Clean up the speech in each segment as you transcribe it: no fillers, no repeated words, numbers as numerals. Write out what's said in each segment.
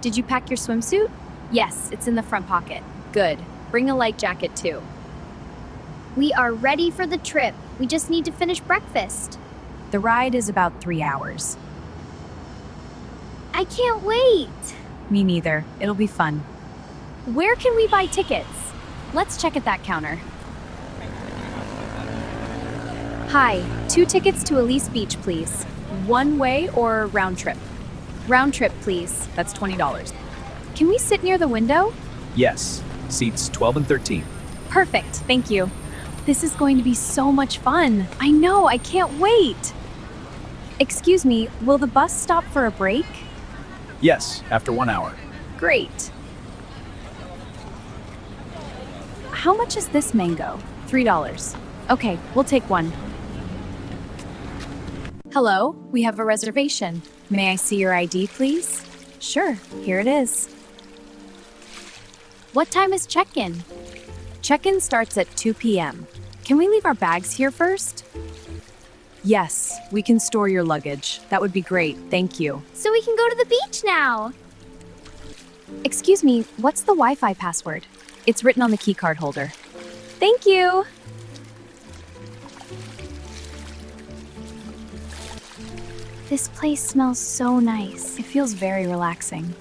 Did you pack your swimsuit? Yes, it's in the front pocket. Good. Bring a light jacket too. We are ready for the trip. We just need to finish breakfast. The ride is about 3 hours. I can't wait. Me neither. It'll be fun. Where can we buy tickets? Let's check at that counter. Hi, 2 tickets to Elise Beach, please. One way or round trip? Round trip, please. That's $20. Can we sit near the window? Yes, seats 12 and 13. Perfect, thank you. This is going to be so much fun. I know, I can't wait. Excuse me, will the bus stop for a break? Yes, after 1 hour. Great. How much is this mango? $3. Okay, we'll take one. Hello, we have a reservation. May I see your ID, please? Sure, here it is. What time is check-in? Check-in starts at 2 p.m. Can we leave our bags here first? Yes, we can store your luggage. That would be great, thank you. So we can go to the beach now. Excuse me, what's the Wi-Fi password? It's written on the key card holder. Thank you. This place smells so nice. It feels very relaxing.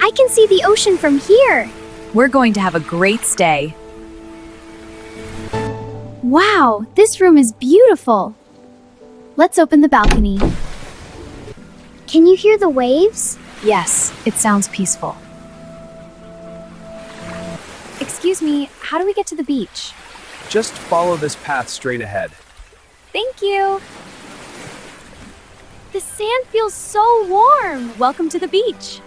I can see the ocean from here. We're going to have a great stay. Wow, this room is beautiful. Let's open the balcony. Can you hear the waves? Yes, it sounds peaceful. Excuse me, how do we get to the beach? Just follow this path straight ahead. Thank you. The sand feels so warm. Welcome to the beach.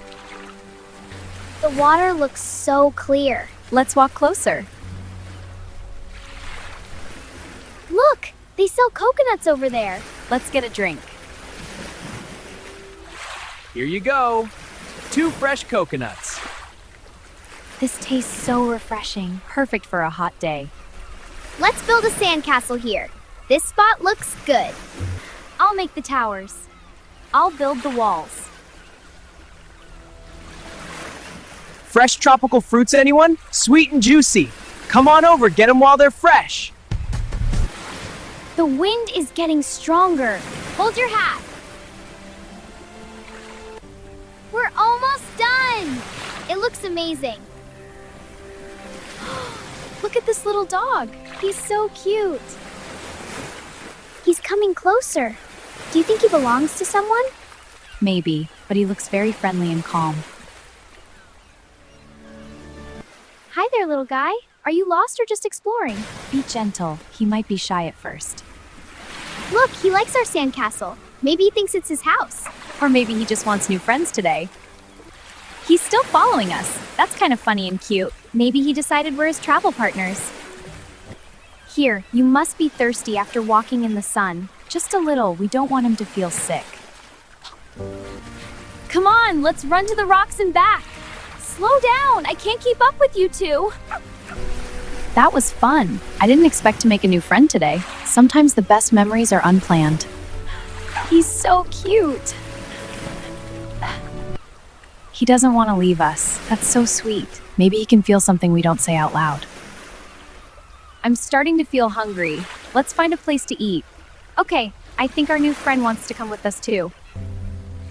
The water looks so clear. Let's walk closer. Look, they sell coconuts over there. Let's get a drink. Here you go. 2 fresh coconuts. This tastes so refreshing. Perfect for a hot day. Let's build a sandcastle here. This spot looks good. I'll make the towers. I'll build the walls. Fresh tropical fruits, anyone? Sweet and juicy. Come on over, get them while they're fresh. The wind is getting stronger. Hold your hat. We're almost done. It looks amazing. Look at this little dog. He's so cute. He's coming closer. Do you think he belongs to someone? Maybe, but he looks very friendly and calm. Hi there, little guy. Are you lost or just exploring? Be gentle. He might be shy at first. Look, he likes our sandcastle. Maybe he thinks it's his house. Or maybe he just wants new friends today. He's still following us. That's kind of funny and cute. Maybe he decided we're his travel partners. Here, you must be thirsty after walking in the sun. Just a little. We don't want him to feel sick. Come on, let's run to the rocks and back. Slow down. I can't keep up with you two. That was fun. I didn't expect to make a new friend today. Sometimes the best memories are unplanned. He's so cute. He doesn't want to leave us. That's so sweet. Maybe he can feel something we don't say out loud. I'm starting to feel hungry. Let's find a place to eat. Okay, I think our new friend wants to come with us too.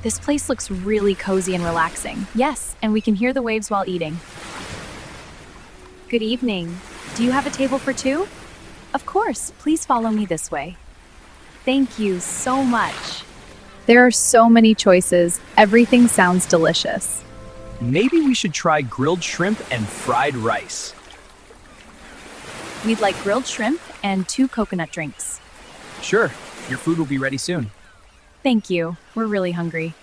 This place looks really cozy and relaxing. Yes, and we can hear the waves while eating. Good evening. Do you have a table for 2? Of course, please follow me this way. Thank you so much. There are so many choices. Everything sounds delicious. Maybe we should try grilled shrimp and fried rice. We'd like grilled shrimp and 2 coconut drinks. Sure, your food will be ready soon. Thank you. We're really hungry.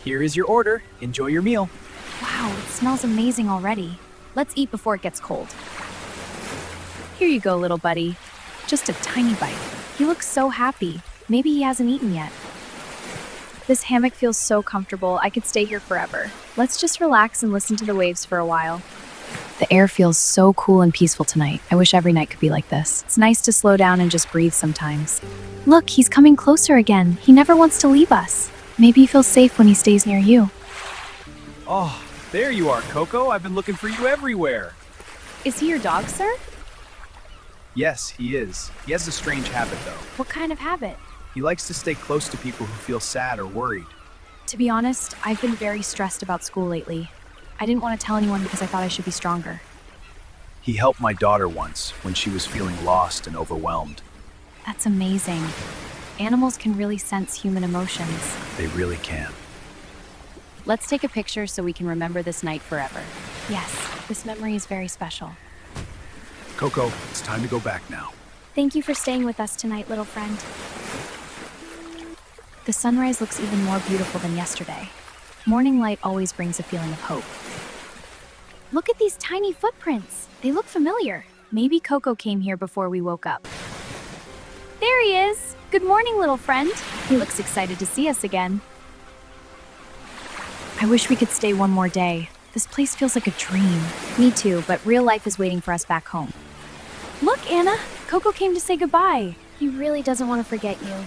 Here is your order. Enjoy your meal. Wow, it smells amazing already. Let's eat before it gets cold. Here you go, little buddy. Just a tiny bite. He looks so happy. Maybe he hasn't eaten yet. This hammock feels so comfortable. I could stay here forever. Let's just relax and listen to the waves for a while. The air feels so cool and peaceful tonight. I wish every night could be like this. It's nice to slow down and just breathe sometimes. Look, he's coming closer again. He never wants to leave us. Maybe he feels safe when he stays near you. Oh, there you are, Coco. I've been looking for you everywhere. Is he your dog, sir? Yes, he is. He has a strange habit, though. What kind of habit? He likes to stay close to people who feel sad or worried. To be honest, I've been very stressed about school lately. I didn't want to tell anyone because I thought I should be stronger. He helped my daughter once when she was feeling lost and overwhelmed. That's amazing. Animals can really sense human emotions. They really can. Let's take a picture so we can remember this night forever. Yes, this memory is very special. Coco, it's time to go back now. Thank you for staying with us tonight, little friend. The sunrise looks even more beautiful than yesterday. Morning light always brings a feeling of hope. Look at these tiny footprints. They look familiar. Maybe Coco came here before we woke up. There he is. Good morning, little friend. He looks excited to see us again. I wish we could stay one more day. This place feels like a dream. Me too, but real life is waiting for us back home. Look, Anna. Coco came to say goodbye. He really doesn't want to forget you.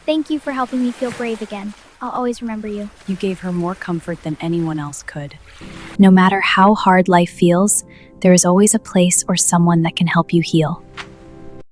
Thank you for helping me feel brave again. I'll always remember you. You gave her more comfort than anyone else could. No matter how hard life feels, there is always a place or someone that can help you heal.